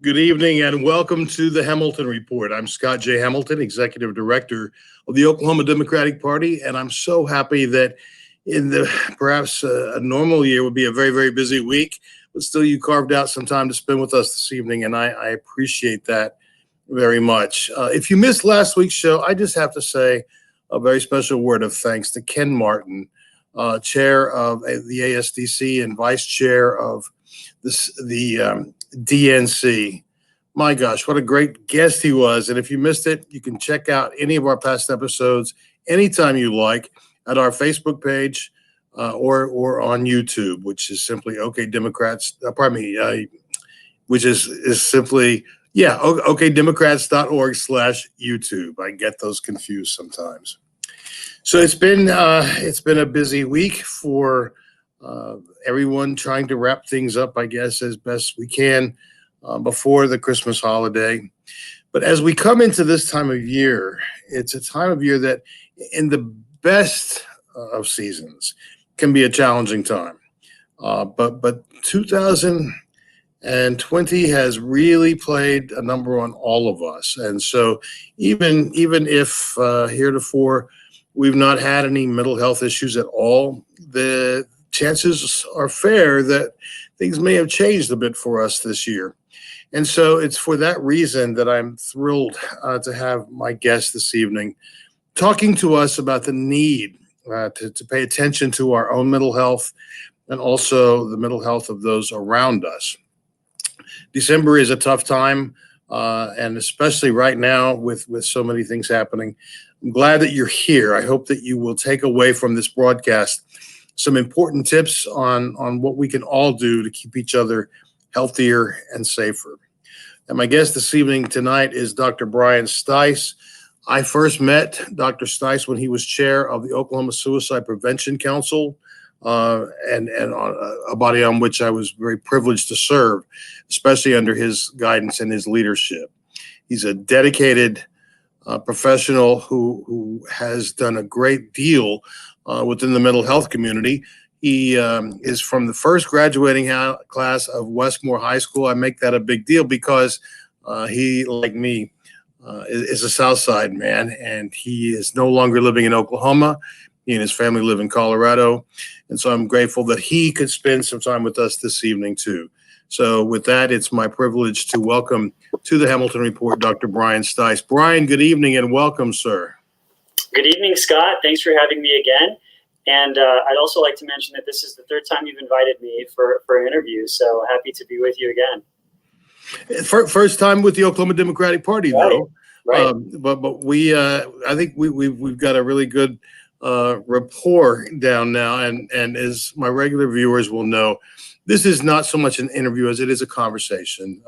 Good evening and welcome to the Hamilton Report. I'm Scott J. Hamilton, Executive Director of the Oklahoma Democratic Party, and I'm so happy that in the perhaps a normal year would be a very, very busy week, but still you carved out some time to spend with us this evening, and I appreciate that very much. If you missed last week's show, I just have to say a very special word of thanks to Ken Martin, Chair of the ASDC and Vice Chair of the DNC. My gosh, what a great guest he was. And if you missed it, you can check out any of our past episodes anytime you like at our Facebook page or on YouTube, which is simply OK Democrats, which is simply, okdemocrats.org/YouTube. I get those confused sometimes. So it's been a busy week for everyone trying to wrap things up, I guess, as best we can before the Christmas holiday. But as we come into this time of year, it's a time of year that in the best of seasons can be a challenging time. But 2020 has really played a number on all of us. And so even if heretofore we've not had any mental health issues at all, the chances are fair that things may have changed a bit for us this year. And so it's for that reason that I'm thrilled to have my guest this evening talking to us about the need to pay attention to our own mental health and also the mental health of those around us. December is a tough time, and especially right now with so many things happening. I'm glad that you're here. I hope that you will take away from this broadcast some important tips on what we can all do to keep each other healthier and safer. And my guest this evening tonight is Dr. Bryan Stice. I first met Dr. Stice when he was chair of the Oklahoma Suicide Prevention Council, and a body on which I was very privileged to serve, especially under his guidance and his leadership. He's a dedicated professional who has done a great deal within the mental health community. He is from the first graduating class of Westmore High School. I make that a big deal because he, like me, is a South Side man, and he is no longer living in Oklahoma. He and his family live in Colorado. And so I'm grateful that he could spend some time with us this evening, too. So with that, it's my privilege to welcome to the Hamilton Report Dr. Bryan Stice. Bryan, good evening and welcome, sir. Good evening, Scott. Thanks for having me again. And I'd also like to mention that this is the third time you've invited me for an interview. So happy to be with you again. First time with the Oklahoma Democratic Party, though. Right. But we, I think we've got a really good rapport down now. And as my regular viewers will know, this is not so much an interview as it is a conversation,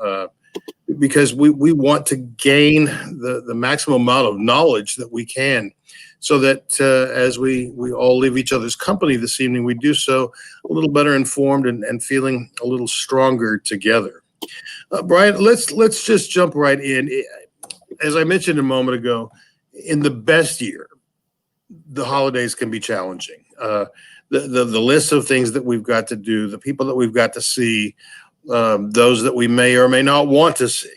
because we want to gain the maximum amount of knowledge that we can, so that as we all leave each other's company this evening, we do so a little better informed and feeling a little stronger together. Bryan, let's just jump right in. As I mentioned a moment ago, in the best year, the holidays can be challenging. The list of things that we've got to do, the people that we've got to see, those that we may or may not want to see.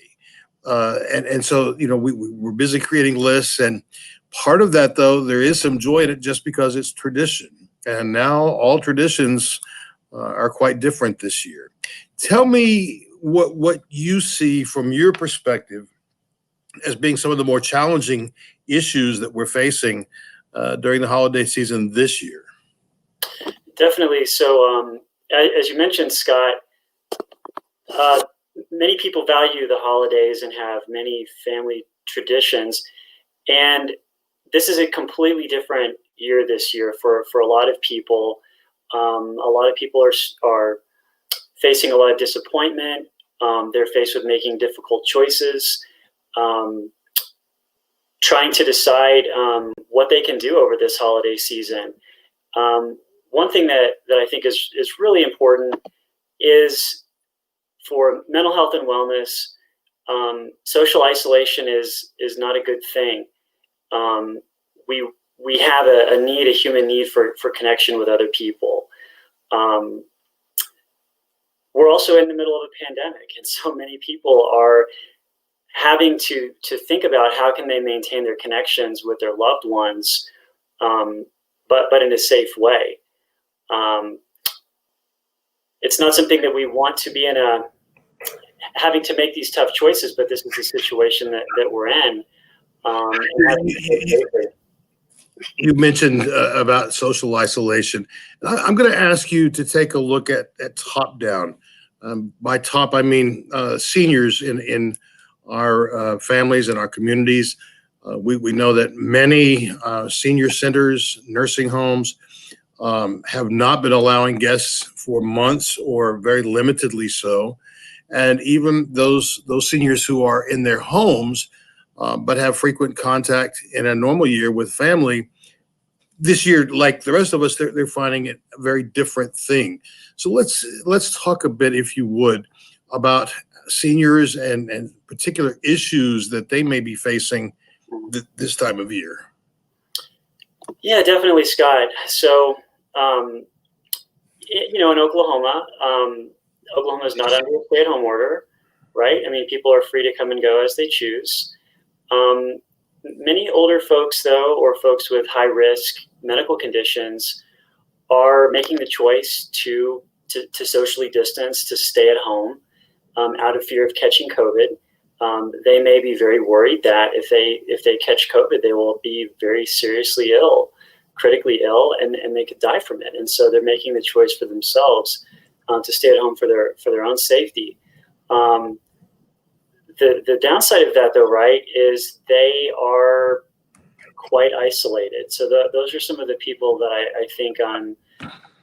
And so, we're busy creating lists. And part of that, though, there is some joy in it just because it's tradition. And now all traditions are quite different this year. Tell me what you see from your perspective as being some of the more challenging issues that we're facing during the holiday season this year. Definitely. So as you mentioned, Scott, many people value the holidays and have many family traditions. And this is a completely different year this year for a lot of people. A lot of people are facing a lot of disappointment. They're faced with making difficult choices, trying to decide what they can do over this holiday season. One thing that I think is really important is for mental health and wellness. Social isolation is not a good thing. We have a human need for connection with other people. we're also in the middle of a pandemic, and so many people are having to think about how can they maintain their connections with their loved ones, but in a safe way. It's not something that we want to be having to make these tough choices, but this is the situation that we're in. You mentioned about social isolation. I'm going to ask you to take a look at top down. By top, I mean seniors in our families and our communities. We know that many senior centers, nursing homes have not been allowing guests for months or very limitedly so. And even those seniors who are in their homes but have frequent contact in a normal year with family, this year, like the rest of us, they're finding it a very different thing. So let's talk a bit, if you would, about seniors and particular issues that they may be facing this time of year. Yeah, definitely, Scott. So, in Oklahoma, Oklahoma is not under a stay-at-home order, right? I mean, people are free to come and go as they choose. Many older folks, though, or folks with high-risk medical conditions, are making the choice to socially distance, to stay at home, out of fear of catching COVID. They may be very worried that if they catch COVID, they will be very seriously ill, critically ill, and they could die from it. And so they're making the choice for themselves to stay at home for their own safety. The downside of that, though, right, is they are quite isolated. So those are some of the people that I think on,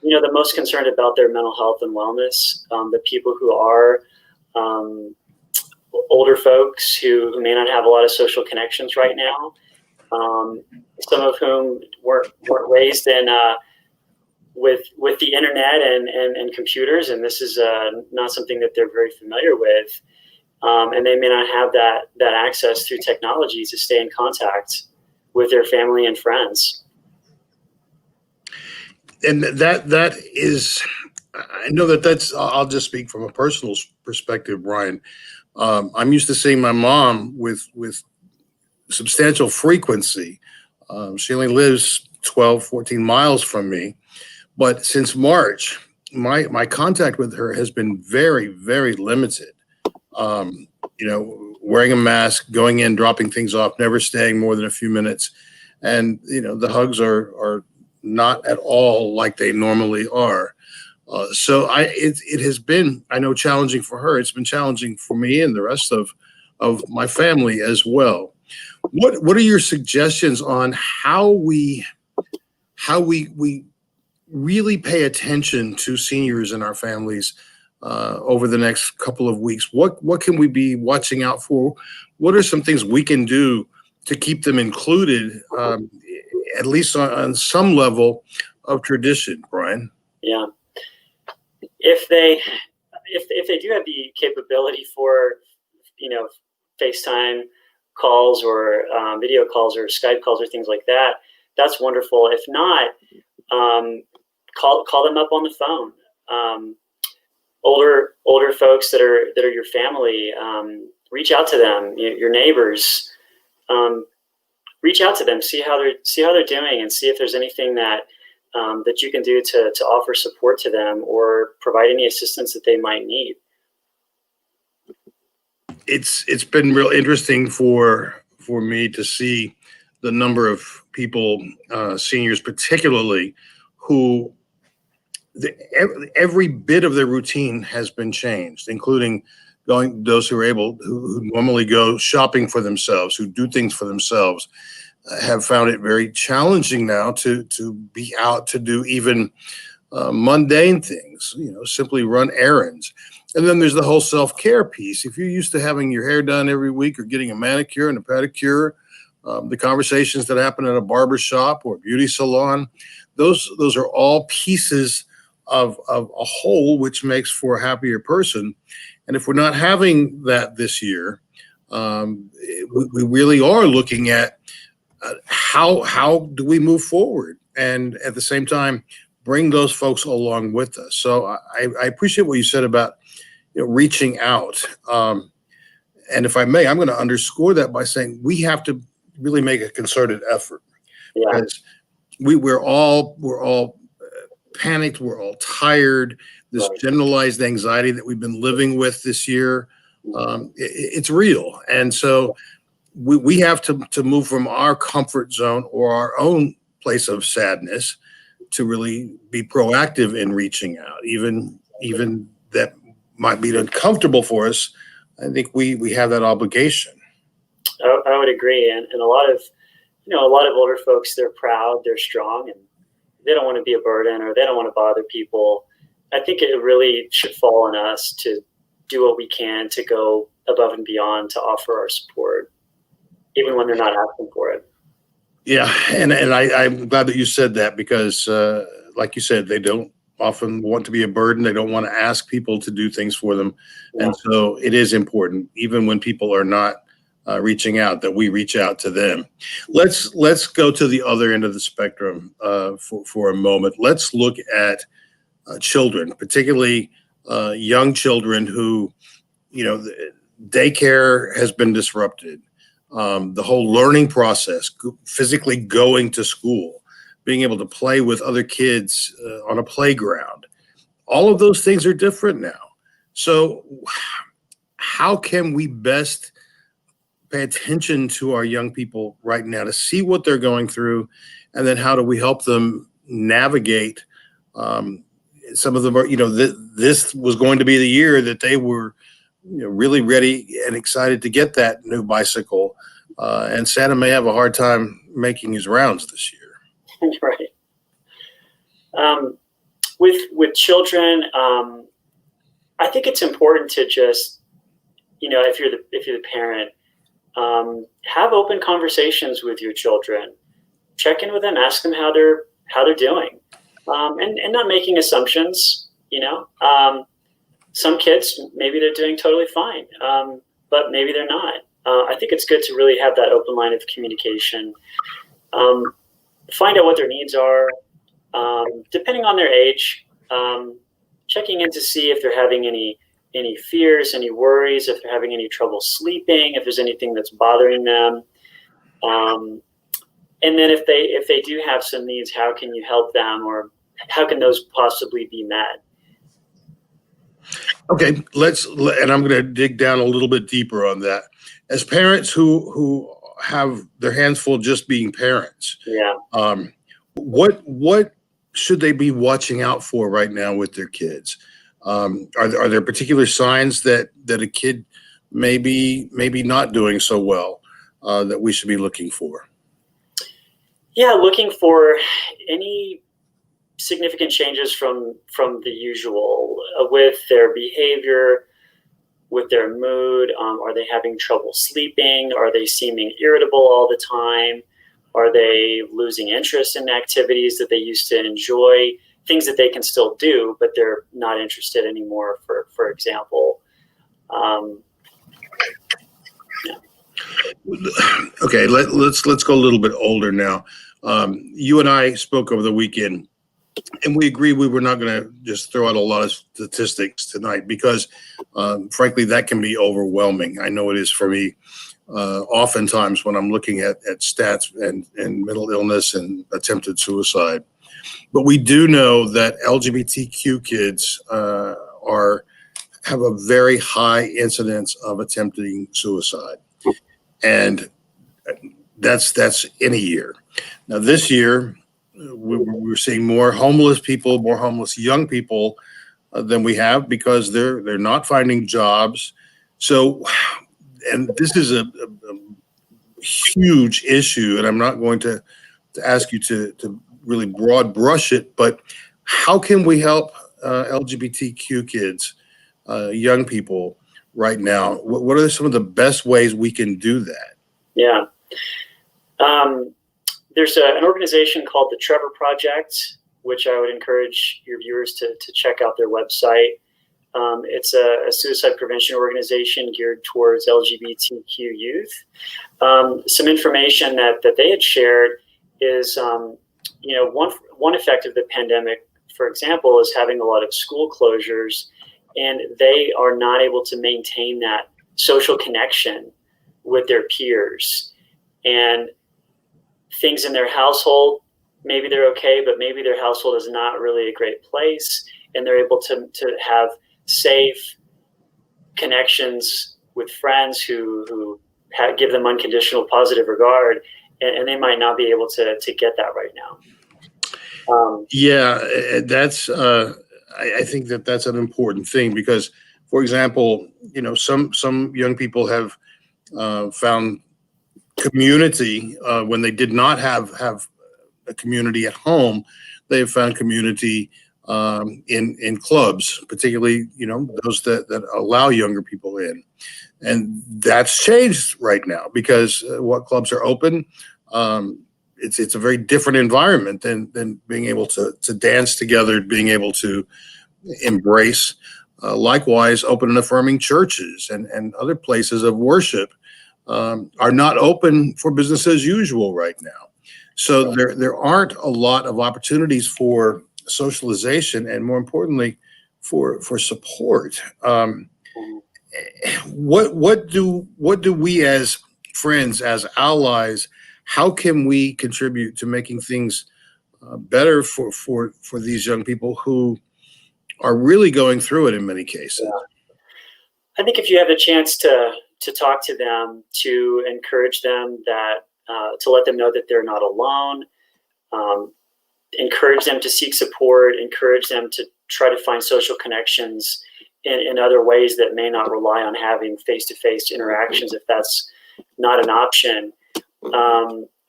the most concerned about their mental health and wellness. The people who are older folks who may not have a lot of social connections right now. Some of whom weren't raised in with the internet and computers, and this is not something that they're very familiar with. And they may not have that access through technology to stay in contact with their family and friends. And that is, I know that's, I'll just speak from a personal perspective, Bryan. I'm used to seeing my mom with substantial frequency. She only lives 12, 14 miles from me. But since March, my contact with her has been very, very limited. Wearing a mask, going in, dropping things off, never staying more than a few minutes. And, the hugs are not at all like they normally are. So it has been, I know, challenging for her. It's been challenging for me and the rest of my family as well. What are your suggestions on how we really pay attention to seniors in our families over the next couple of weeks? What can we be watching out for? What are some things we can do to keep them included, at least on some level of tradition, Bryan? Yeah. If they do have the capability for, FaceTime calls or video calls or Skype calls or things like that, that's wonderful. If not, call them up on the phone. Older folks that are your family, reach out to them. Your neighbors, reach out to them, see how they're doing, and see if there's anything that you can do to offer support to them or provide any assistance that they might need. It's been real interesting for me to see the number of people, seniors particularly, who every bit of their routine has been changed, including those who normally go shopping for themselves, who do things for themselves, have found it very challenging now to be out to do even mundane things, simply run errands. And then there's the whole self-care piece. If you're used to having your hair done every week or getting a manicure and a pedicure, the conversations that happen at a barber shop or beauty salon, those are all pieces of a whole, which makes for a happier person. And if we're not having that this year, we really are looking at how do we move forward, and at the same time bring those folks along with us. So I appreciate what you said about reaching out. And if I may, I'm going to underscore that by saying we have to really make a concerted effort, because we're all panicked, we're all tired. This generalized anxiety that we've been living with this year, it's real, and so we have to move from our comfort zone or our own place of sadness to really be proactive in reaching out, even that might be uncomfortable for us. I think we have that obligation. I would agree, and a lot of older folks, they're proud, they're strong, and they don't want to be a burden, or they don't want to bother people. I think it really should fall on us to do what we can to go above and beyond to offer our support, even when they're not asking for it. Yeah, and I'm glad that you said that, because like you said, they don't often want to be a burden. They don't want to ask people to do things for them. Yeah. And so it is important, even when people are not reaching out, that we reach out to them. Let's go to the other end of the spectrum for a moment. Let's look at children, particularly young children who, daycare has been disrupted. The whole learning process, physically going to school, being able to play with other kids on a playground, all of those things are different now. So how can we best pay attention to our young people right now to see what they're going through, and then how do we help them navigate? Some of them are, this was going to be the year that they were really ready and excited to get that new bicycle. And Santa may have a hard time making his rounds this year. Right. With children, I think it's important to just, if you're the parent, have open conversations with your children. Check in with them, ask them how they're doing, and not making assumptions. Some kids, maybe they're doing totally fine, but maybe they're not. I think it's good to really have that open line of communication. Find out what their needs are, depending on their age. Checking in to see if they're having any fears, any worries, if they're having any trouble sleeping, if there's anything that's bothering them. And then if they do have some needs, how can you help them, or how can those possibly be met? Okay, and I'm going to dig down a little bit deeper on that. As parents who have their hands full just being parents, what should they be watching out for right now with their kids? Are there particular signs that a kid maybe not doing so well that we should be looking for? Yeah, looking for any significant changes from the usual with their behavior, with their mood. Are they having trouble sleeping? Are they seeming irritable all the time? Are they losing interest in activities that they used to enjoy? Things that they can still do, but they're not interested anymore, for example. Okay, let's go a little bit older now. You and I spoke over the weekend, and we agreed we were not going to just throw out a lot of statistics tonight, because frankly, that can be overwhelming. I know it is for me. Oftentimes when I'm looking at stats and mental illness and attempted suicide. But we do know that LGBTQ kids have a very high incidence of attempting suicide. And that's in a year. Now this year, we're seeing more homeless people, more homeless young people than we have, because they're not finding jobs. So, and this is a huge issue, and I'm not going to ask you to really broad brush it, but how can we help LGBTQ kids, young people right now? What are some of the best ways we can do that? Yeah. There's an organization called the Trevor Project, which I would encourage your viewers to check out their website. It's a suicide prevention organization geared towards LGBTQ youth. Some information that they had shared is, one effect of the pandemic, for example, is having a lot of school closures and they are not able to maintain that social connection with their peers. And things in their household, maybe they're okay, but maybe their household is not really a great place, and they're able to have safe connections with friends who give them unconditional positive regard, and they might not be able to get that right now. That's I think that's an important thing, because, for example, some young people have found community when they did not have a community at home. They have found community in clubs, particularly those that allow younger people in, and that's changed right now because what clubs are open. It's a very different environment than being able to dance together, being able to embrace. Likewise, open and affirming churches and other places of worship are not open for business as usual right now. So there aren't a lot of opportunities for socialization, and more importantly, for support. What do we as friends, as allies, how can we contribute to making things better for these young people who are really going through it in many cases? I think if you have a chance to talk to them, to encourage them, that to let them know that they're not alone, encourage them to seek support, encourage them to try to find social connections in other ways that may not rely on having face-to-face interactions if that's not an option.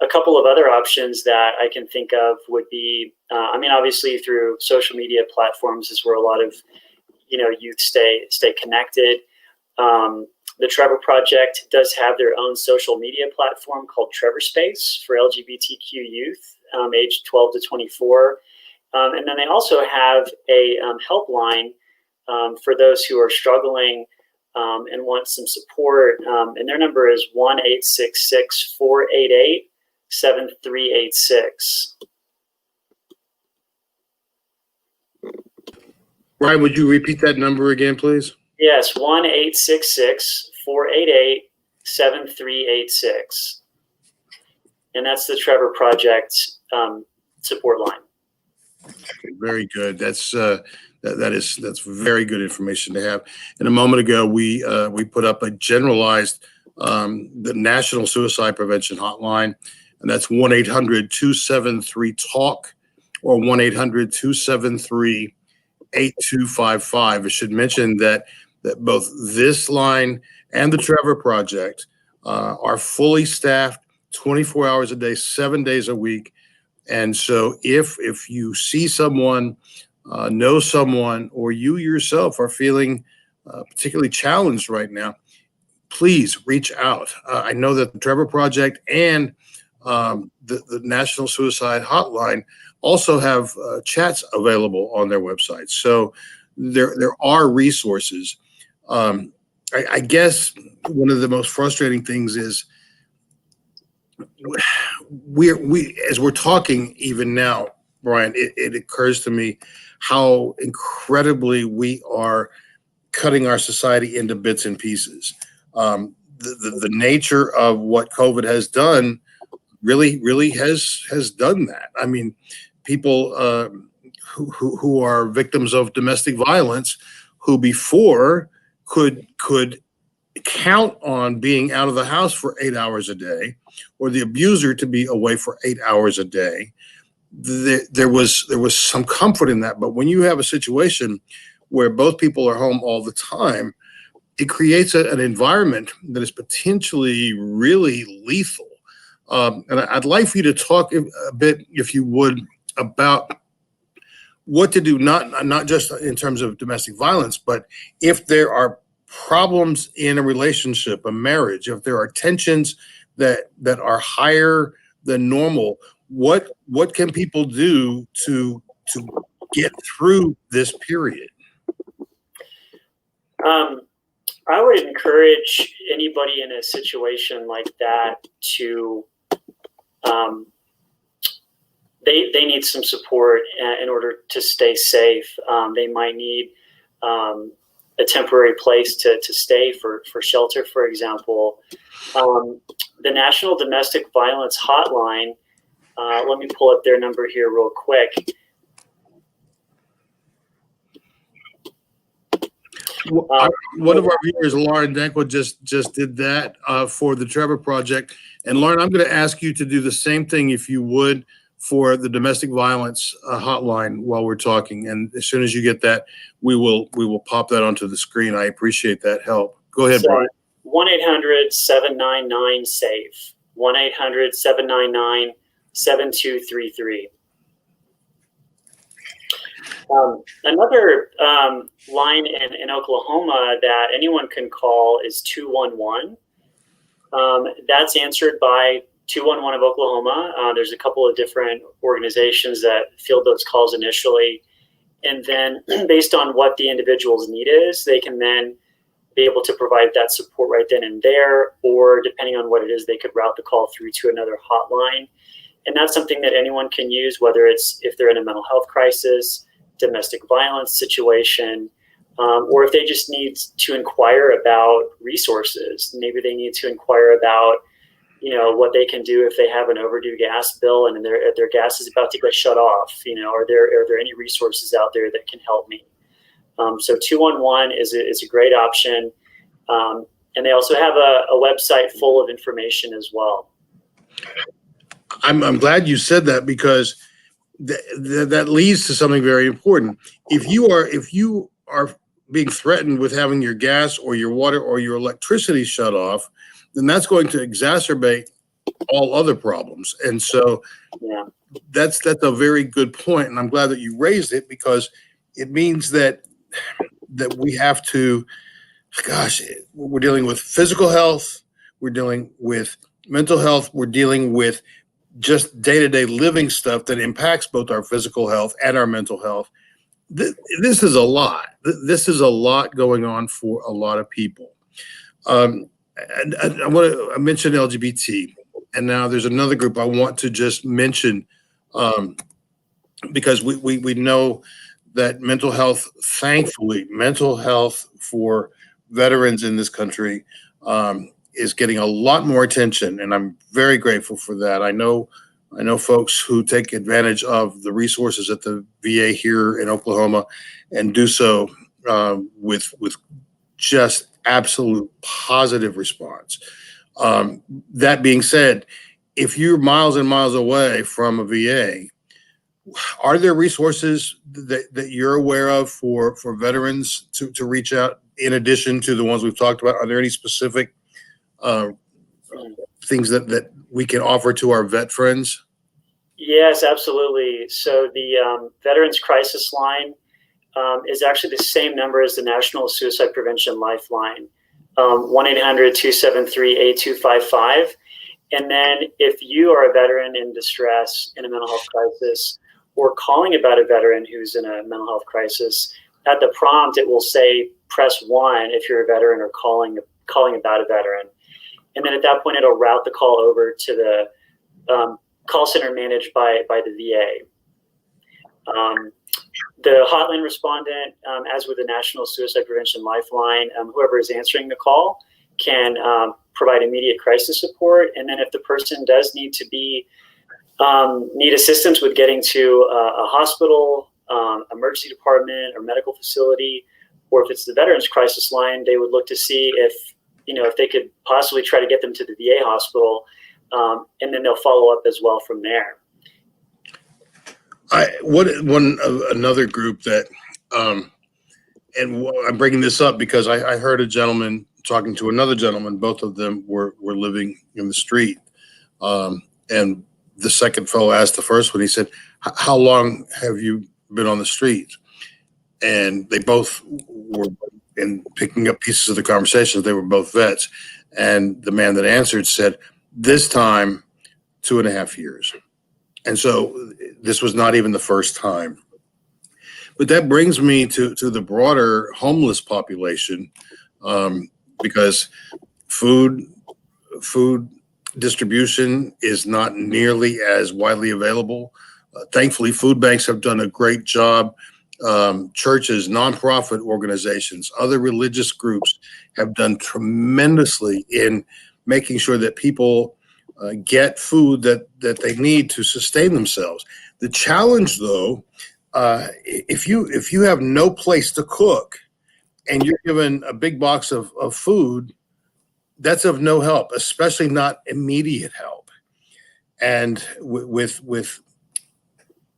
A couple of other options that I can think of would be, obviously through social media platforms is where a lot of youth stay connected. The Trevor Project does have their own social media platform called Trevor Space for LGBTQ youth, aged 12 to 24. And then they also have a helpline for those who are struggling and want some support. And their number is 1-866-488-7386. Bryan, would you repeat that number again, please? Yes, 1-866-488-7386. And that's the Trevor Project support line. Okay, very good. That's very good information to have. And a moment ago, we put up a generalized the National Suicide Prevention Hotline, and that's 1-800-273-TALK or 1-800-273-8255. I should mention that both this line and the Trevor Project are fully staffed 24 hours a day, 7 days a week. And so if you see someone, know someone, or you yourself are feeling particularly challenged right now, please reach out. I know that the Trevor Project and the National Suicide Hotline also have chats available on their website. So there are resources. I guess one of the most frustrating things is we as we're talking even now, Bryan, it occurs to me how incredibly we are cutting our society into bits and pieces. The nature of what COVID has done really has done that. I mean, people who are victims of domestic violence, who before could count on being out of the house for 8 hours a day, or the abuser to be away for 8 hours a day, there was some comfort in that. But when you have a situation where both people are home all the time, it creates an environment that is potentially really lethal. And I'd like for you to talk a bit, if you would, about what to do, not just in terms of domestic violence, but if there are problems in a relationship, a marriage, if there are tensions that are higher than normal, what can people do to get through this period? I would encourage anybody in a situation like that to they need some support in order to stay safe. They might need a temporary place to stay for shelter, for example. The National Domestic Violence Hotline, let me pull up their number here real quick. One of our viewers, Lauren Dankwa, just did that for the Trevor Project. And Lauren, I'm going to ask you to do the same thing, if you would, for the domestic violence hotline while we're talking. And as soon as you get that, we will pop that onto the screen. I appreciate that help. Go ahead, Bryan. 1-800-799-SAFE. 1-800-799-7233. Another line in Oklahoma that anyone can call is 211. That's answered by 211 of Oklahoma. There's a couple of different organizations that field those calls initially. And then based on what the individual's need is, they can then be able to provide that support right then and there, or depending on what it is, they could route the call through to another hotline. And that's something that anyone can use, whether it's if they're in a mental health crisis, domestic violence situation, or if they just need to inquire about resources. Maybe they need to inquire about, what they can do if they have an overdue gas bill and their gas is about to get shut off. Are there any resources out there that can help me? So 211 is a great option, and they also have a website full of information as well. I'm glad you said that, because that leads to something very important. If you are being threatened with having your gas or your water or your electricity shut off, then that's going to exacerbate all other problems. And so that's a very good point. And I'm glad that you raised it, because it means that we have to, we're dealing with physical health, we're dealing with mental health, we're dealing with just day-to-day living stuff that impacts both our physical health and our mental health. This is a lot. This is a lot going on for a lot of people. And I mentioned LGBT, and now there's another group I want to just mention, because we know that mental health, thankfully, mental health for veterans in this country is getting a lot more attention, and I'm very grateful for that. I know folks who take advantage of the resources at the VA here in Oklahoma, and do so with just absolute positive response. That being said, if you're miles and miles away from a VA, are there resources that you're aware of for veterans to reach out, in addition to the ones we've talked about? Are there any specific things that we can offer to our vet friends? Yes, absolutely. So the Veterans Crisis Line is actually the same number as the National Suicide Prevention Lifeline, 1-800-273-8255. And then if you are a veteran in distress, in a mental health crisis, or calling about a veteran who's in a mental health crisis, at the prompt, it will say, press 1 if you're a veteran or calling about a veteran. And then at that point, it'll route the call over to the call center managed by the VA. The hotline respondent, as with the National Suicide Prevention Lifeline, whoever is answering the call can provide immediate crisis support. And then if the person does need assistance with getting to a hospital, emergency department, or medical facility, or if it's the Veterans Crisis Line, they would look to see if they could possibly try to get them to the VA hospital, and then they'll follow up as well from there. Another group that, and I'm bringing this up because I heard a gentleman talking to another gentleman. Both of them were living in the street, and the second fellow asked the first one. He said, "How long have you been on the street?" And they both were, in picking up pieces of the conversation, they were both vets. And the man that answered said, "This time, 2.5 years." And so this was not even the first time. But that brings me to the broader homeless population, because food distribution is not nearly as widely available. Thankfully, food banks have done a great job churches, nonprofit organizations, other religious groups have done tremendously in making sure that people get food that they need to sustain themselves. The challenge, though, if you have no place to cook and you're given a big box of food, that's of no help, especially not immediate help. And with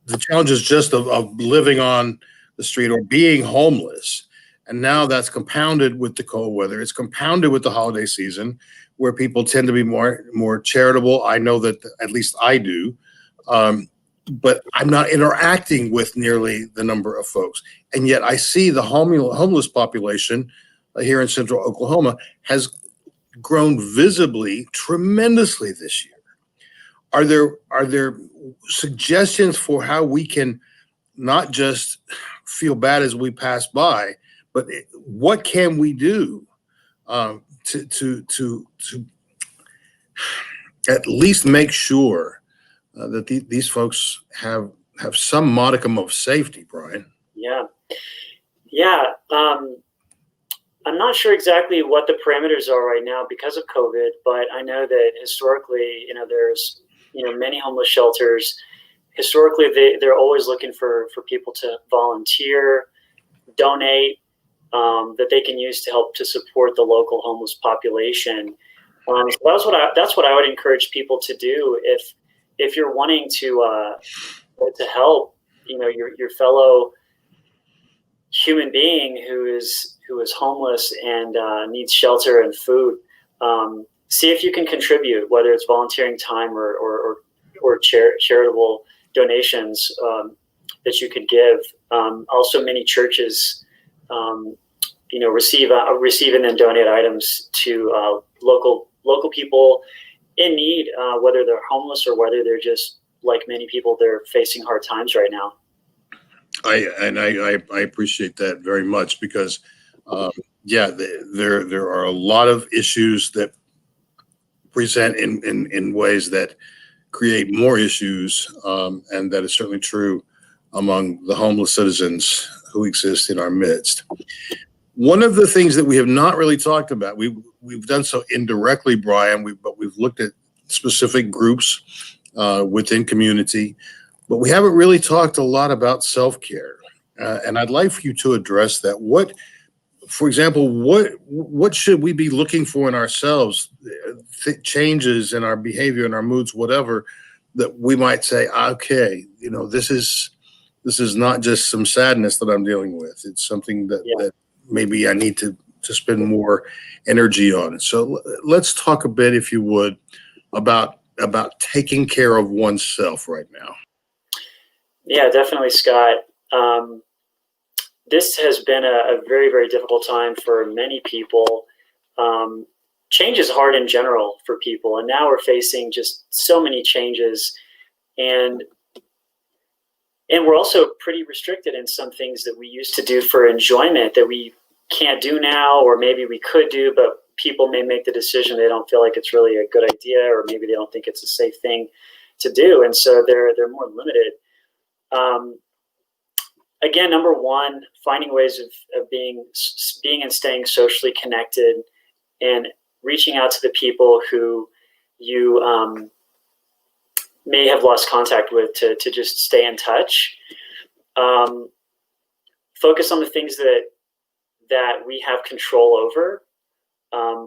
the challenges just of living on the street or being homeless. And now that's compounded with the cold weather. It's compounded with the holiday season, where people tend to be more charitable. I know that at least I do. But I'm not interacting with nearly the number of folks. And yet I see the homeless population here in central Oklahoma has grown visibly, tremendously this year. Are there suggestions for how we can not just feel bad as we pass by, but what can we do to at least make sure that these folks have some modicum of safety, Bryan? Yeah. I'm not sure exactly what the parameters are right now because of COVID, but I know that historically, there's, many homeless shelters. Historically, they're always looking for people to volunteer, donate, that they can use to help to support the local homeless population. So that's what I would encourage people to do if you're wanting to help, your fellow human being who is homeless and needs shelter and food. See if you can contribute, whether it's volunteering time or charitable donations that you could give. Also, many churches, receive and then donate items to local people in need, whether they're homeless or whether they're just like many people, they're facing hard times right now. I appreciate that very much because, there are a lot of issues that present in ways that create more issues, and that is certainly true among the homeless citizens who exist in our midst. One of the things that we have not really talked about, we've done so indirectly, Bryan, but we've looked at specific groups within community, but we haven't really talked a lot about self-care. And I'd like for you to address that. For example, what should we be looking for in ourselves, changes in our behavior and our moods, whatever, that we might say, okay, this is not just some sadness that I'm dealing with. It's something that maybe I need to spend more energy on. So let's talk a bit, if you would, about taking care of oneself right now. Yeah, definitely, Scott. This has been a very, very difficult time for many people. Change is hard in general for people, and now we're facing just so many changes, and we're also pretty restricted in some things that we used to do for enjoyment that we can't do now, or maybe we could do, but people may make the decision they don't feel like it's really a good idea, or maybe they don't think it's a safe thing to do, and so they're more limited. Again, number one, finding ways of being and staying socially connected and reaching out to the people who you may have lost contact with to just stay in touch. Focus on the things that we have control over.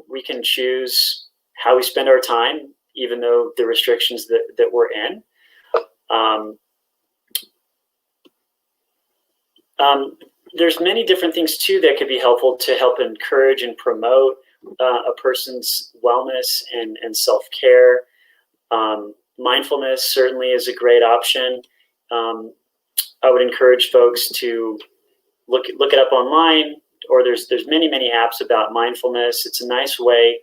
We can choose how we spend our time, even though the restrictions that we're in. There's many different things too that could be helpful to help encourage and promote a person's wellness and self-care. Mindfulness certainly is a great option. I would encourage folks to look it up online, or there's many apps about mindfulness. It's a nice way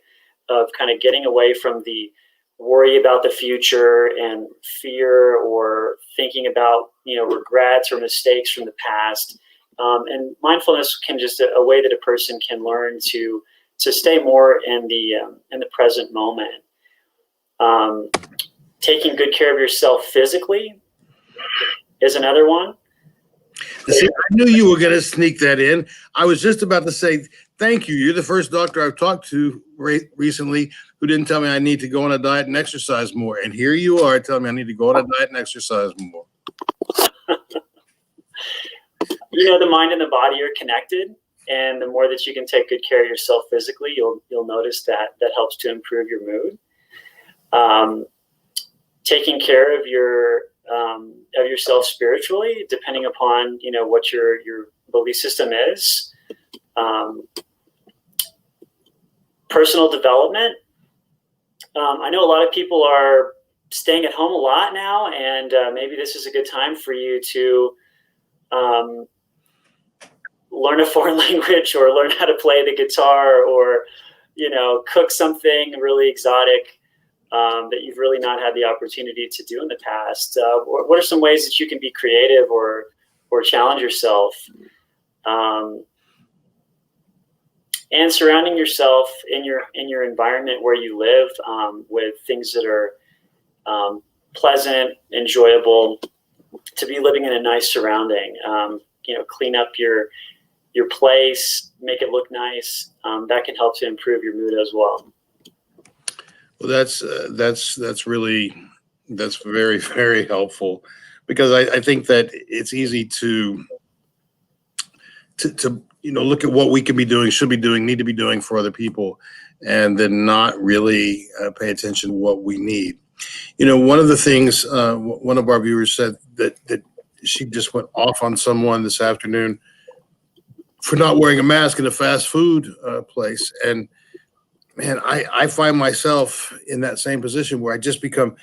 of kind of getting away from the worry about the future and fear, or thinking about regrets or mistakes from the past. And mindfulness can just a way that a person can learn to stay more in the present moment. Taking good care of yourself physically is another one. See, I knew you were going to sneak that in. I was just about to say, thank you. You're the first doctor I've talked to recently who didn't tell me I need to go on a diet and exercise more. And here you are telling me I need to go on a diet and exercise more. The mind and the body are connected. And the more that you can take good care of yourself physically, you'll notice that helps to improve your mood. Taking care of yourself spiritually, depending upon what your belief system is. Personal development. I know a lot of people are staying at home a lot now, and maybe this is a good time for you to learn a foreign language or learn how to play the guitar or, cook something really exotic that you've really not had the opportunity to do in the past. What are some ways that you can be creative or challenge yourself? And surrounding yourself in your environment where you live with things that are pleasant, enjoyable, to be living in a nice surrounding. Clean up your place, make it look nice. That can help to improve your mood as well. Well, that's very, very helpful, because I think that it's easy to look at what we can be doing, should be doing, need to be doing for other people, and then not really pay attention to what we need. One of the things one of our viewers said that she just went off on someone this afternoon for not wearing a mask in a fast food place. And man, I find myself in that same position where I just become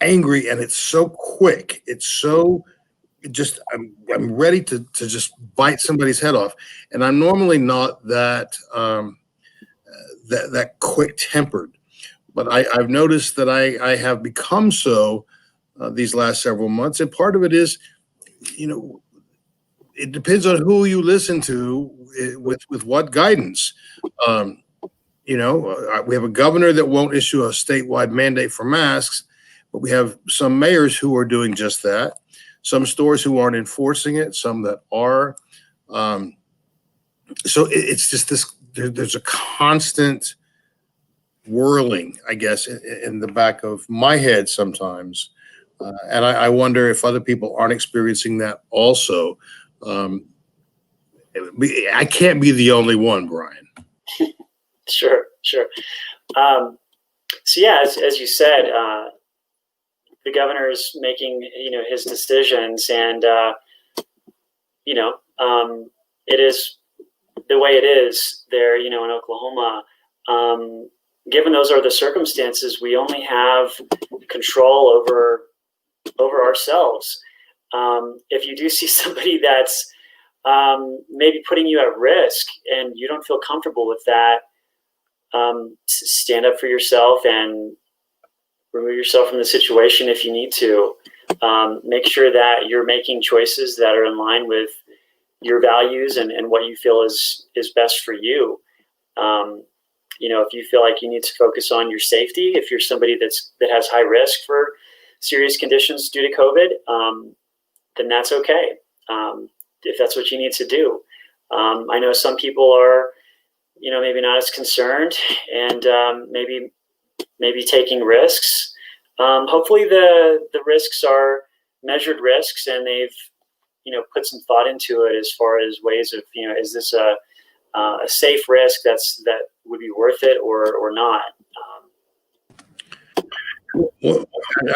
angry, and it's so quick. It's so I'm ready to just bite somebody's head off. And I'm normally not that that quick tempered, but I've noticed that I have become so these last several months. And part of it is, it depends on who you listen to with what guidance. We have a governor that won't issue a statewide mandate for masks, but we have some mayors who are doing just that. Some stores who aren't enforcing it, some that are. So it's just this, there's a constant whirling, I guess, in the back of my head sometimes. And I wonder if other people aren't experiencing that also. I can't be the only one, Bryan. Sure. So yeah, as you said, the governor is making his decisions, and it is the way it is there in Oklahoma. Given those are the circumstances, we only have control over ourselves. If you do see somebody that's maybe putting you at risk and you don't feel comfortable with that, stand up for yourself and remove yourself from the situation if you need to. Make sure that you're making choices that are in line with your values and what you feel is best for you. If you feel like you need to focus on your safety, if you're somebody that has high risk for serious conditions due to COVID, then that's okay. If that's what you need to do. I know some people are, maybe not as concerned and maybe taking risks. Hopefully the risks are measured risks, and they've put some thought into it as far as ways of is this a safe risk that would be worth it or not. Well,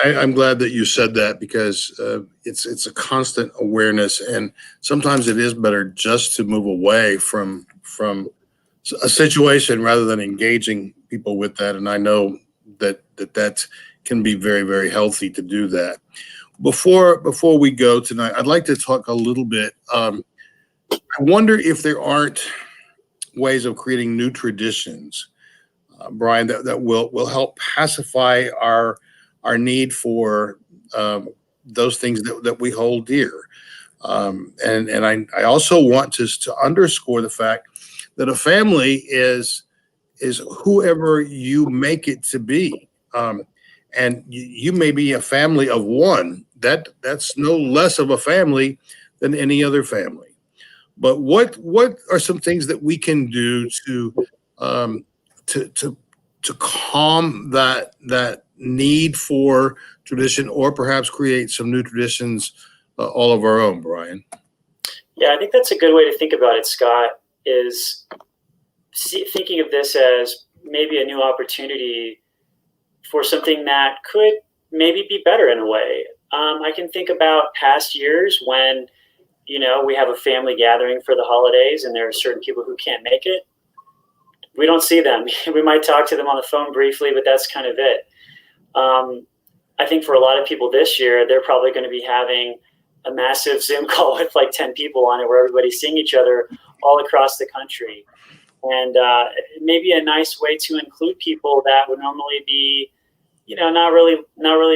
I'm glad that you said that, because it's a constant awareness, and sometimes it is better just to move away from a situation rather than engaging people with that. And I know that can be very, very healthy to do that. Before we go tonight, I'd like to talk a little bit. I wonder if there aren't ways of creating new traditions, Bryan, that will help pacify our need for those things that we hold dear. And I also want to underscore the fact that a family is whoever you make it to be. And you may be a family of one. That's no less of a family than any other family. But what are some things that we can do um, to calm that need for tradition, or perhaps create some new traditions all of our own, Bryan? Yeah, I think that's a good way to think about it, Scott, is thinking of this as maybe a new opportunity for something that could maybe be better in a way. I can think about past years when, we have a family gathering for the holidays and there are certain people who can't make it. We don't see them. We might talk to them on the phone briefly, but that's kind of it. I think for a lot of people this year, they're probably going to be having a massive Zoom call with like 10 people on it where everybody's seeing each other all across the country. And maybe a nice way to include people that would normally be, not really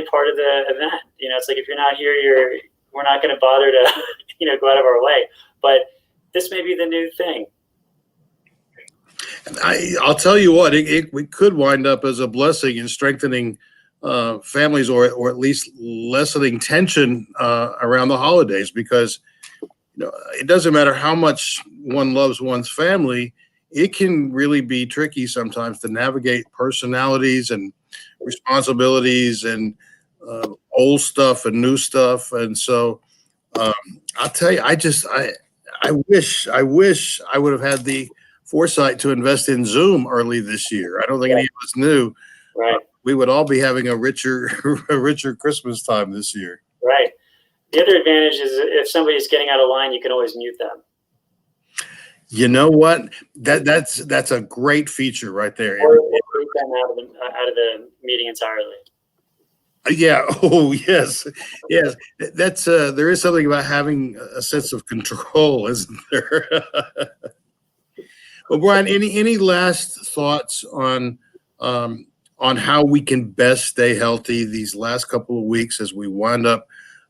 part of the event. It's like, if you're not here, we're not going to bother to, go out of our way. But this may be the new thing. And I'll tell you what, we could wind up as a blessing in strengthening families, or at least lessening tension around the holidays, because it doesn't matter how much one loves one's family, it can really be tricky sometimes to navigate personalities and responsibilities and old stuff and new stuff. And so I'll tell you, I wish I would have had the foresight to invest in Zoom early this year. I don't think any of us knew. Right. We would all be having a richer Christmas time this year. Right. The other advantage is if somebody's getting out of line, you can always mute them. You know what? That's a great feature right there. Or mute them out of the meeting entirely. Yeah. Oh, yes. Yes. That's there is something about having a sense of control, isn't there? Well, Bryan, any last thoughts on how we can best stay healthy these last couple of weeks as we wind up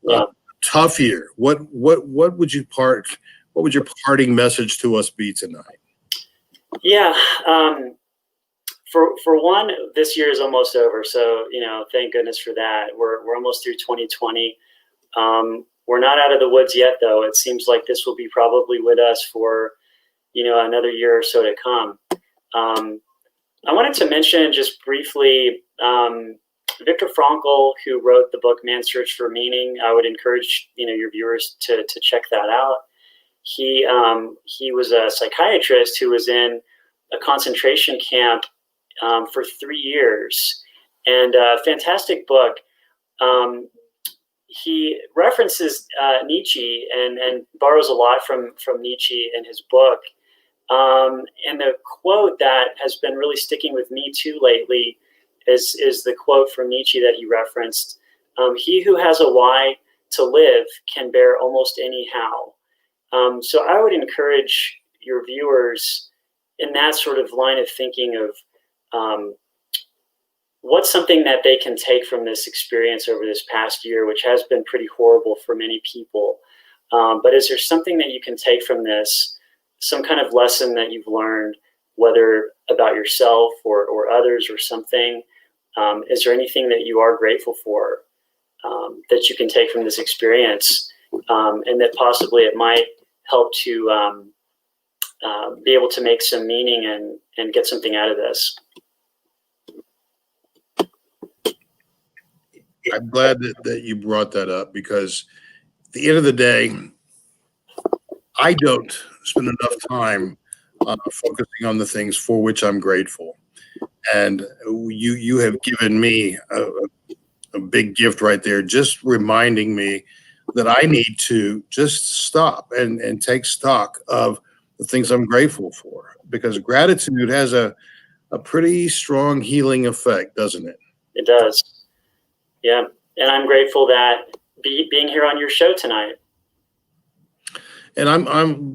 a tough year? What would your parting message to us be tonight? Yeah. For one, this year is almost over. So, thank goodness for that. We're almost through 2020. We're not out of the woods yet, though. It seems like this will be probably with us for, another year or so to come. I wanted to mention just briefly, Viktor Frankl, who wrote the book Man's Search for Meaning. I would encourage, your viewers to check that out. He was a psychiatrist who was in a concentration camp for 3 years, and a fantastic book. He references Nietzsche and borrows a lot from Nietzsche in his book. And the quote that has been really sticking with me too lately is the quote from Nietzsche that he referenced. He who has a why to live can bear almost any how. So I would encourage your viewers in that sort of line of thinking of what's something that they can take from this experience over this past year, which has been pretty horrible for many people. But is there something that you can take from this, some kind of lesson that you've learned, whether about yourself or others or something? Is there anything that you are grateful for that you can take from this experience, and that possibly it might help to be able to make some meaning and get something out of this? I'm glad that you brought that up, because at the end of the day, I don't spend enough time focusing on the things for which I'm grateful. And you have given me a big gift right there, just reminding me that I need to just stop and take stock of the things I'm grateful for, because gratitude has a pretty strong healing effect, doesn't it? It does. Yeah. And I'm grateful that being here on your show tonight. And I'm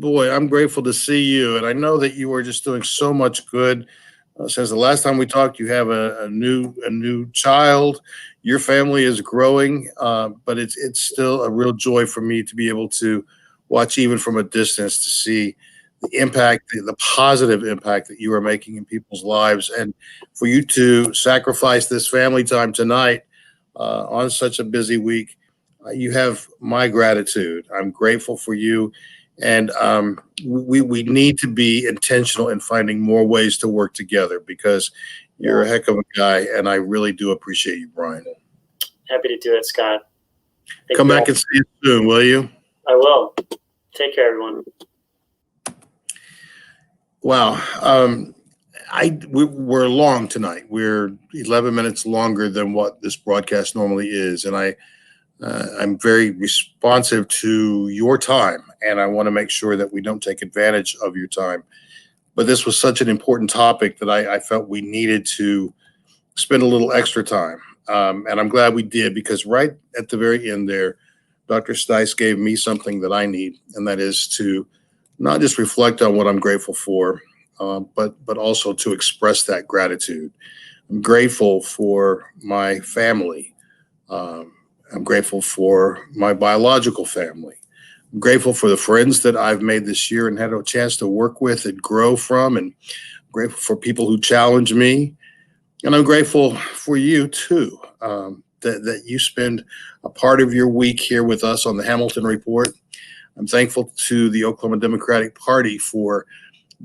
grateful to see you. And I know that you are just doing so much good. Since the last time we talked, you have a new child. Your family is growing, but it's still a real joy for me to be able to watch, even from a distance, to see the impact, the positive impact that you are making in people's lives. And for you to sacrifice this family time tonight on such a busy week, you have my gratitude. I'm grateful for you. And we need to be intentional in finding more ways to work together because you're a heck of a guy. And I really do appreciate you, Bryan. Happy to do it, Scott. Come back and see you soon, will you? I will. Take care, everyone. Wow. We're long tonight. We're 11 minutes longer than what this broadcast normally is. And I'm very responsive to your time, and I want to make sure that we don't take advantage of your time. But this was such an important topic that I felt we needed to spend a little extra time. And I'm glad we did, because right at the very end there, Dr. Stice gave me something that I need, and that is to not just reflect on what I'm grateful for, but also to express that gratitude. I'm grateful for my family. I'm grateful for my biological family. I'm grateful for the friends that I've made this year and had a chance to work with and grow from, and I'm grateful for people who challenge me. And I'm grateful for you too, that you spend a part of your week here with us on the Hamilton Report. I'm thankful to the Oklahoma Democratic Party for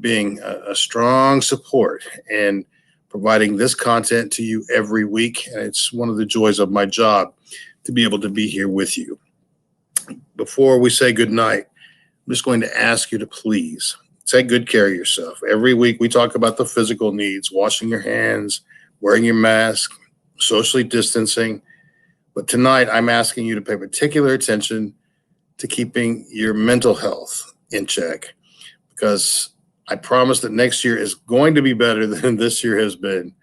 being a strong support and providing this content to you every week. And it's one of the joys of my job to be able to be here with you. Before we say goodnight, I'm just going to ask you to please take good care of yourself. Every week we talk about the physical needs, washing your hands, wearing your mask, socially distancing. But tonight I'm asking you to pay particular attention to keeping your mental health in check, because I promise that next year is going to be better than this year has been.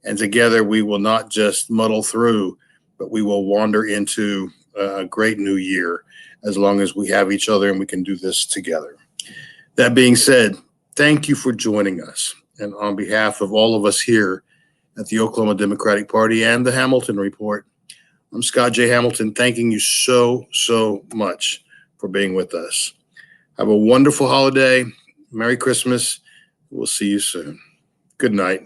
And together we will not just muddle through, but we will wander into a great new year as long as we have each other and we can do this together. That being said, thank you for joining us. And on behalf of all of us here at the Oklahoma Democratic Party and the Hamilton Report, I'm Scott J. Hamilton, thanking you so much for being with us. Have a wonderful holiday. Merry Christmas. We'll see you soon. Good night.